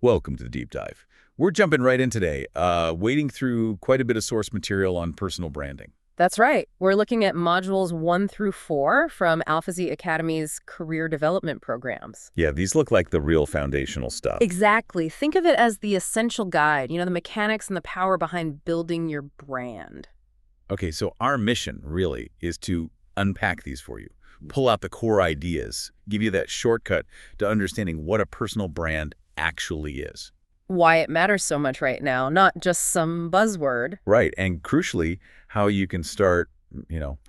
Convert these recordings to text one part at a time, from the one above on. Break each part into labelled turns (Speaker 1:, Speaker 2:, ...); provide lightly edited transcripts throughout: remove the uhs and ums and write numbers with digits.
Speaker 1: Welcome to the Deep Dive. We're jumping right in today, wading through quite a bit of source material on personal branding.
Speaker 2: That's right. We're looking at modules 1 through 4 from AlphaZ Academy's career development programs.
Speaker 1: Yeah, these look like the real foundational stuff.
Speaker 2: Exactly. Think of it as the essential guide, the mechanics and the power behind building your brand.
Speaker 1: Okay, so our mission, really, is to unpack these for you, pull out the core ideas, give you that shortcut to understanding what a personal brand actually is.
Speaker 2: Why it matters so much right now, not just some buzzword.
Speaker 1: Right, and crucially, how you can start,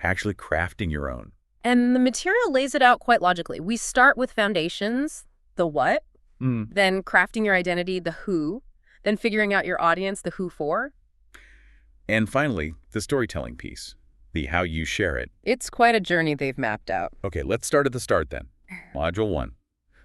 Speaker 1: actually crafting your own.
Speaker 2: And the material lays it out quite logically. We start with foundations, the what, then crafting your identity, the who, then figuring out your audience, the who for.
Speaker 1: And finally, the storytelling piece, the how you share it.
Speaker 2: It's quite a journey they've mapped out.
Speaker 1: Okay, let's start at the start then. Module 1.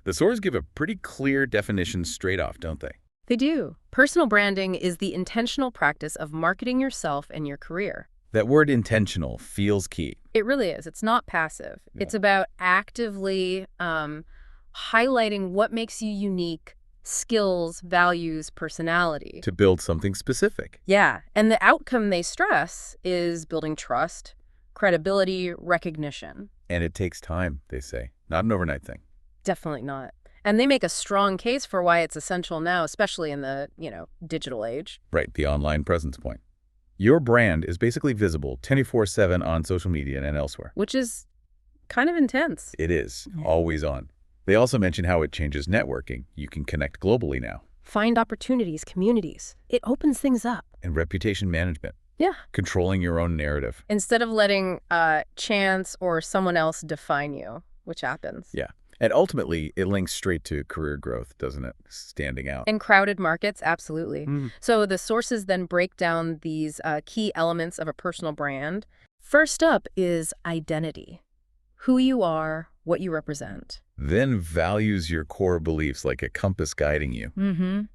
Speaker 1: The sources give a pretty clear definition straight off, don't they?
Speaker 2: They do. Personal branding is the intentional practice of marketing yourself and your career.
Speaker 1: That word intentional feels key.
Speaker 2: It really is. It's not passive. Yeah. It's about actively highlighting what makes you unique, skills, values, personality.
Speaker 1: To build something specific.
Speaker 2: Yeah. And the outcome they stress is building trust, credibility, recognition.
Speaker 1: And it takes time, they say. Not an overnight thing.
Speaker 2: Definitely not. And they make a strong case for why it's essential now, especially in the, digital age.
Speaker 1: Right, the online presence point. Your brand is basically visible 24/7 on social media and elsewhere.
Speaker 2: Which is kind of intense.
Speaker 1: It is, always on. They also mention how it changes networking. You can connect globally now.
Speaker 2: Find opportunities, communities. It opens things up.
Speaker 1: And reputation management.
Speaker 2: Yeah.
Speaker 1: Controlling your own narrative.
Speaker 2: Instead of letting chance or someone else define you, which happens.
Speaker 1: Yeah. And ultimately, it links straight to career growth, doesn't it? Standing out.
Speaker 2: In crowded markets, absolutely. So the sources then break down these key elements of a personal brand. First up is identity. Who you are, what you represent.
Speaker 1: Then values, your core beliefs, like a compass guiding you.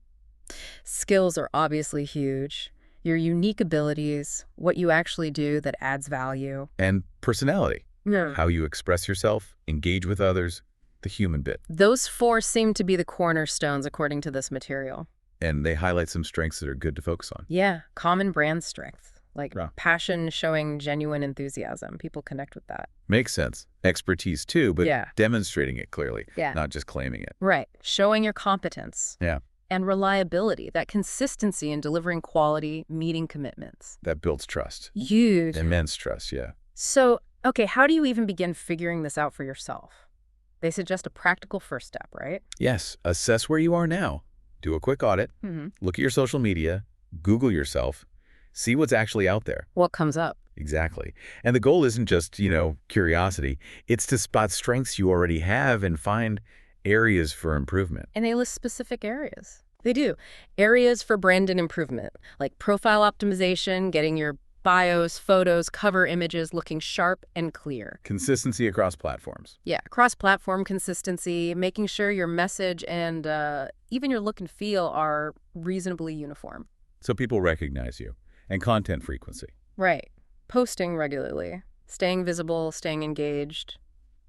Speaker 2: Skills are obviously huge. Your unique abilities, what you actually do that adds value.
Speaker 1: And personality.
Speaker 2: Yeah.
Speaker 1: How you express yourself, engage with others. The human bit.
Speaker 2: Those 4 seem to be the cornerstones according to this material.
Speaker 1: And they highlight some strengths that are good to focus on.
Speaker 2: Yeah, common brand strengths, like passion showing genuine enthusiasm. People connect with that.
Speaker 1: Makes sense. Expertise too, but demonstrating it clearly, not just claiming it.
Speaker 2: Right, showing your competence.
Speaker 1: Yeah.
Speaker 2: And reliability, that consistency in delivering quality, meeting commitments.
Speaker 1: That builds trust.
Speaker 2: Huge.
Speaker 1: Immense trust, yeah.
Speaker 2: So, okay, how do you even begin figuring this out for yourself? They suggest a practical first step, right?
Speaker 1: Yes. Assess where you are now. Do a quick audit. Look at your social media. Google yourself. See what's actually out there.
Speaker 2: What comes up?
Speaker 1: Exactly. And the goal isn't just, curiosity. It's to spot strengths you already have and find areas for improvement.
Speaker 2: And they list specific areas. They do. Areas for brand and improvement, like profile optimization, getting your bios, photos, cover images looking sharp and clear.
Speaker 1: Consistency across platforms.
Speaker 2: Yeah, cross-platform consistency, making sure your message and even your look and feel are reasonably uniform.
Speaker 1: So people recognize you. And content frequency.
Speaker 2: Right. Posting regularly, staying visible, staying engaged,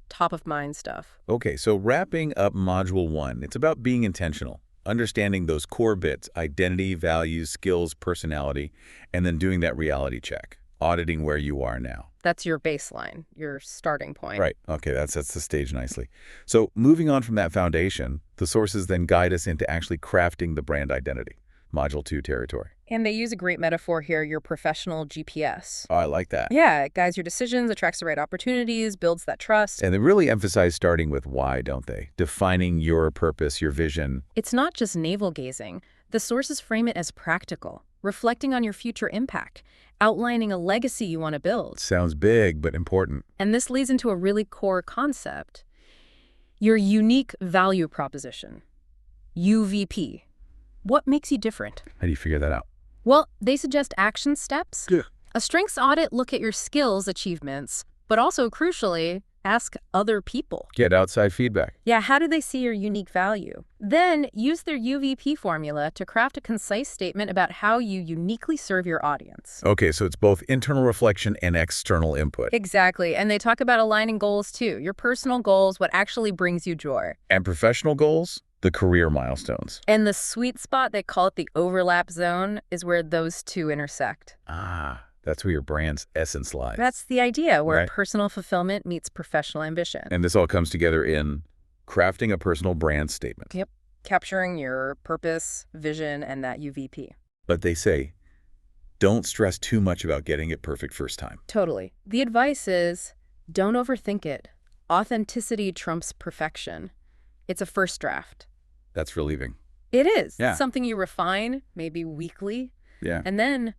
Speaker 2: top-of-mind stuff.
Speaker 1: Okay, so wrapping up Module 1, it's about being intentional. Understanding those core bits, identity, values, skills, personality, and then doing that reality check, auditing where you are now.
Speaker 2: That's your baseline, your starting point.
Speaker 1: Right. Okay, that sets the stage nicely. So moving on from that foundation, the sources then guide us into actually crafting the brand identity, Module 2 territory.
Speaker 2: And they use a great metaphor here, your professional GPS.
Speaker 1: Oh, I like that.
Speaker 2: Yeah, it guides your decisions, attracts the right opportunities, builds that trust.
Speaker 1: And they really emphasize starting with why, don't they? Defining your purpose, your vision.
Speaker 2: It's not just navel-gazing. The sources frame it as practical, reflecting on your future impact, outlining a legacy you want to build.
Speaker 1: Sounds big, but important.
Speaker 2: And this leads into a really core concept. Your unique value proposition, UVP. What makes you different?
Speaker 1: How do you figure that out?
Speaker 2: Well, they suggest action steps. A strengths audit, look at your skills, achievements, but also, crucially, ask other people.
Speaker 1: Get outside feedback.
Speaker 2: Yeah, how do they see your unique value? Then use their UVP formula to craft a concise statement about how you uniquely serve your audience.
Speaker 1: Okay, so it's both internal reflection and external input.
Speaker 2: Exactly, and they talk about aligning goals too. Your personal goals, what actually brings you joy.
Speaker 1: And professional goals? The career milestones.
Speaker 2: And the sweet spot, they call it the overlap zone, is where those two intersect.
Speaker 1: Ah, that's where your brand's essence lies.
Speaker 2: That's the idea, where
Speaker 1: Right.
Speaker 2: personal fulfillment meets professional ambition.
Speaker 1: And this all comes together in crafting a personal brand statement.
Speaker 2: Yep. Capturing your purpose, vision, and that UVP.
Speaker 1: But they say, don't stress too much about getting it perfect first time.
Speaker 2: Totally. The advice is, don't overthink it. Authenticity trumps perfection. It's a first draft.
Speaker 1: That's relieving.
Speaker 2: It is.
Speaker 1: Yeah.
Speaker 2: Something you refine, maybe weekly,
Speaker 1: Yeah.
Speaker 2: and then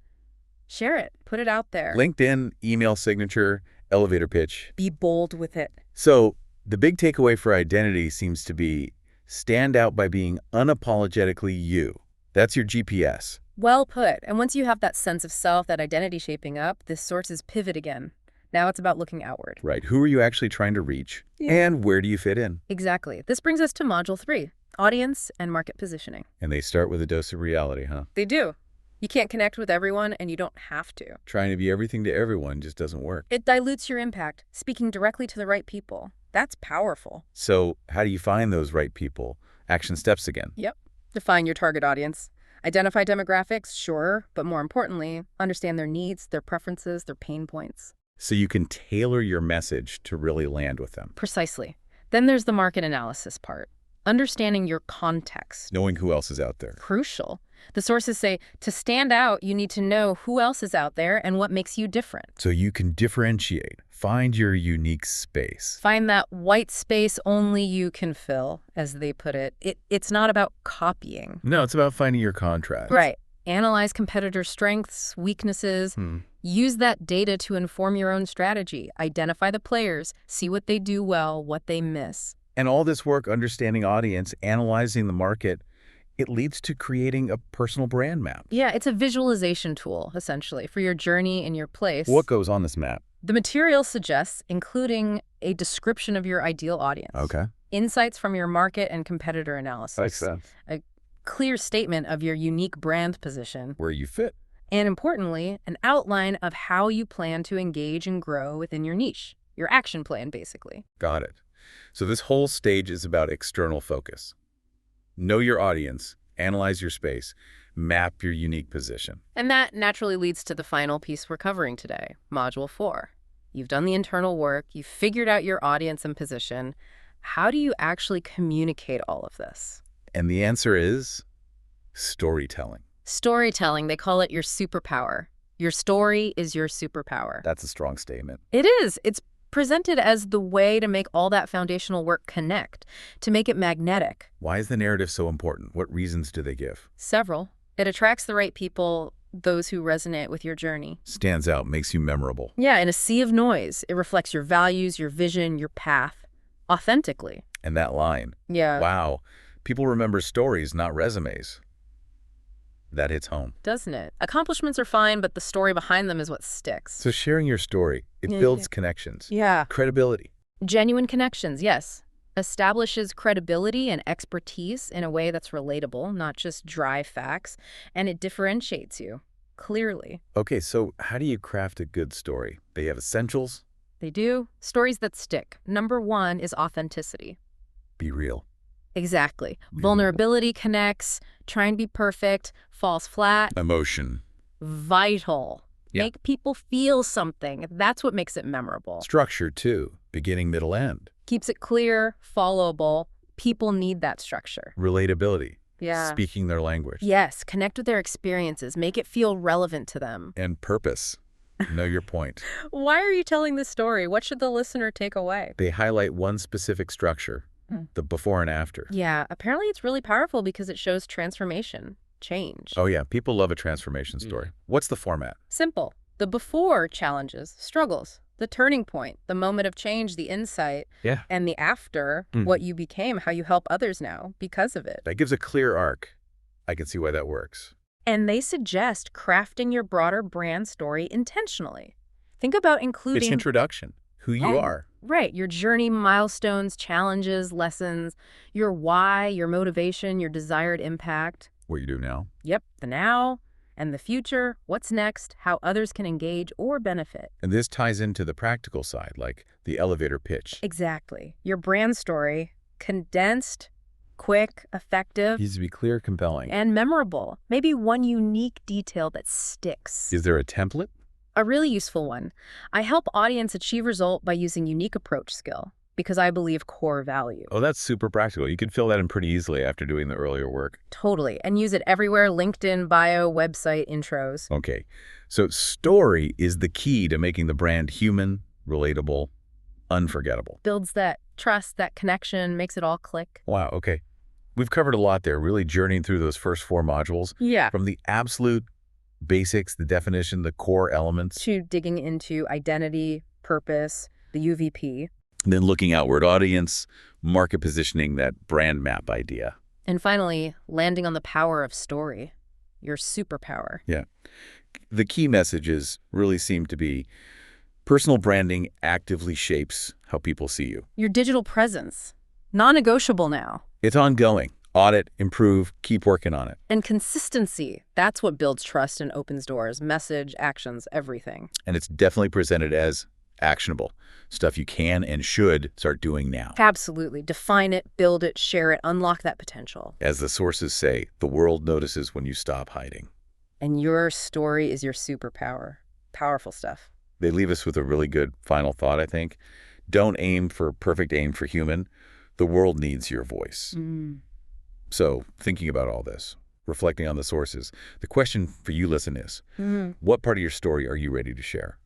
Speaker 2: share it. Put it out there.
Speaker 1: LinkedIn, email signature, elevator pitch.
Speaker 2: Be bold with it.
Speaker 1: So the big takeaway for identity seems to be stand out by being unapologetically you. That's your GPS.
Speaker 2: Well put. And once you have that sense of self, that identity shaping up, this source's pivot again. Now it's about looking outward.
Speaker 1: Right. Who are you actually trying to reach?
Speaker 2: Yeah.
Speaker 1: And where do you fit in?
Speaker 2: Exactly. This brings us to Module 3, audience and market positioning.
Speaker 1: And they start with a dose of reality, huh?
Speaker 2: They do. You can't connect with everyone, and you don't have to.
Speaker 1: Trying to be everything to everyone just doesn't work.
Speaker 2: It dilutes your impact, speaking directly to the right people. That's powerful.
Speaker 1: So how do you find those right people? Action steps again.
Speaker 2: Yep. Define your target audience. Identify demographics, sure, but more importantly, understand their needs, their preferences, their pain points.
Speaker 1: So you can tailor your message to really land with them.
Speaker 2: Precisely. Then there's the market analysis part. Understanding your context.
Speaker 1: Knowing who else is out there.
Speaker 2: Crucial. The sources say, to stand out, you need to know who else is out there and what makes you different.
Speaker 1: So you can differentiate. Find your unique space.
Speaker 2: Find that white space only you can fill, as they put it. It's not about copying.
Speaker 1: No, it's about finding your contrast.
Speaker 2: Right. Analyze competitor strengths, weaknesses. Use that data to inform your own strategy. Identify the players. See what they do well, what they miss.
Speaker 1: And all this work, understanding audience, analyzing the market, it leads to creating a personal brand map.
Speaker 2: Yeah, it's a visualization tool, essentially, for your journey and your place.
Speaker 1: What goes on this map?
Speaker 2: The material suggests including a description of your ideal audience.
Speaker 1: Okay.
Speaker 2: Insights from your market and competitor analysis.
Speaker 1: Makes sense.
Speaker 2: A clear statement of your unique brand position.
Speaker 1: Where you fit.
Speaker 2: And importantly, an outline of how you plan to engage and grow within your niche. Your action plan, basically.
Speaker 1: Got it. So this whole stage is about external focus. Know your audience, analyze your space, map your unique position.
Speaker 2: And that naturally leads to the final piece we're covering today, Module 4. You've done the internal work, you've figured out your audience and position. How do you actually communicate all of this?
Speaker 1: And the answer is storytelling.
Speaker 2: Storytelling, they call it your superpower. Your story is your superpower.
Speaker 1: That's a strong statement.
Speaker 2: It is. It's presented as the way to make all that foundational work connect, to make it magnetic.
Speaker 1: Why is the narrative so important? What reasons do they give?
Speaker 2: Several. It attracts the right people, those who resonate with your journey.
Speaker 1: Stands out, makes you memorable.
Speaker 2: Yeah, in a sea of noise, it reflects your values, your vision, your path, authentically.
Speaker 1: And that line,
Speaker 2: Yeah.
Speaker 1: wow, people remember stories, not resumes. That hits home.
Speaker 2: Doesn't it? Accomplishments are fine, but the story behind them is what sticks.
Speaker 1: So sharing your story, it
Speaker 2: Yeah,
Speaker 1: builds
Speaker 2: yeah.
Speaker 1: connections,
Speaker 2: Yeah.
Speaker 1: credibility.
Speaker 2: Genuine connections, yes. Establishes credibility and expertise in a way that's relatable, not just dry facts, and it differentiates you, clearly.
Speaker 1: Okay, so how do you craft a good story? They have essentials.
Speaker 2: They do. Stories that stick. Number 1 is authenticity.
Speaker 1: Be real.
Speaker 2: Exactly.
Speaker 1: Yeah.
Speaker 2: Vulnerability connects, trying to be perfect, falls flat.
Speaker 1: Emotion.
Speaker 2: Vital.
Speaker 1: Yeah.
Speaker 2: Make people feel something. That's what makes it memorable.
Speaker 1: Structure, too. Beginning, middle, end.
Speaker 2: Keeps it clear, followable. People need that structure.
Speaker 1: Relatability.
Speaker 2: Yeah.
Speaker 1: Speaking their language.
Speaker 2: Yes, connect with their experiences. Make it feel relevant to them.
Speaker 1: And purpose. Know your point.
Speaker 2: Why are you telling this story? What should the listener take away?
Speaker 1: They highlight one specific structure, the before and after.
Speaker 2: Yeah, apparently it's really powerful because it shows transformation, change.
Speaker 1: Oh yeah, people love a transformation story. What's the format?
Speaker 2: Simple. The before challenges, struggles, the turning point, the moment of change, the insight,
Speaker 1: Yeah.
Speaker 2: and the after, what you became, how you help others now because of it.
Speaker 1: That gives a clear arc. I can see why that works.
Speaker 2: And they suggest crafting your broader brand story intentionally. Think about including...
Speaker 1: It's introduction. Who you are.
Speaker 2: Right. Your journey, milestones, challenges, lessons, your why, your motivation, your desired impact.
Speaker 1: What you do now.
Speaker 2: Yep. The now and the future, what's next, how others can engage or benefit.
Speaker 1: And this ties into the practical side, like the elevator pitch.
Speaker 2: Exactly. Your brand story, condensed, Quick, effective,
Speaker 1: Needs to be clear, compelling.
Speaker 2: and memorable. Maybe one unique detail that sticks.
Speaker 1: Is there a template?
Speaker 2: A really useful one. I help audience achieve result by using unique approach skill because I believe core value.
Speaker 1: Oh, that's super practical. You could fill that in pretty easily after doing the earlier work.
Speaker 2: Totally. And use it everywhere: LinkedIn, bio, website, intros.
Speaker 1: Okay, so story is the key to making the brand human, relatable, unforgettable.
Speaker 2: Builds that trust, that connection, makes it all click.
Speaker 1: Wow, okay. We've covered a lot there, really journeying through those first 4 modules.
Speaker 2: Yeah.
Speaker 1: From the absolute basics, the definition, the core elements,
Speaker 2: To digging into identity, purpose, the UVP.
Speaker 1: and then looking outward, audience, market positioning, that brand map idea.
Speaker 2: And finally, landing on the power of story, your superpower.
Speaker 1: Yeah. The key messages really seem to be personal branding actively shapes how people see you.
Speaker 2: Your digital presence, non-negotiable now.
Speaker 1: It's ongoing. Audit, improve, keep working on it.
Speaker 2: And consistency, that's what builds trust and opens doors. Message, actions, everything.
Speaker 1: And it's definitely presented as actionable, stuff you can and should start doing now.
Speaker 2: Absolutely. Define it, build it, share it, unlock that potential.
Speaker 1: As the sources say, the world notices when you stop hiding.
Speaker 2: And your story is your superpower. Powerful stuff.
Speaker 1: They leave us with a really good final thought, I think. Don't aim for perfect aim for human. The world needs your voice. So, thinking about all this, reflecting on the sources, the question for you, listen, is, what part of your story are you ready to share?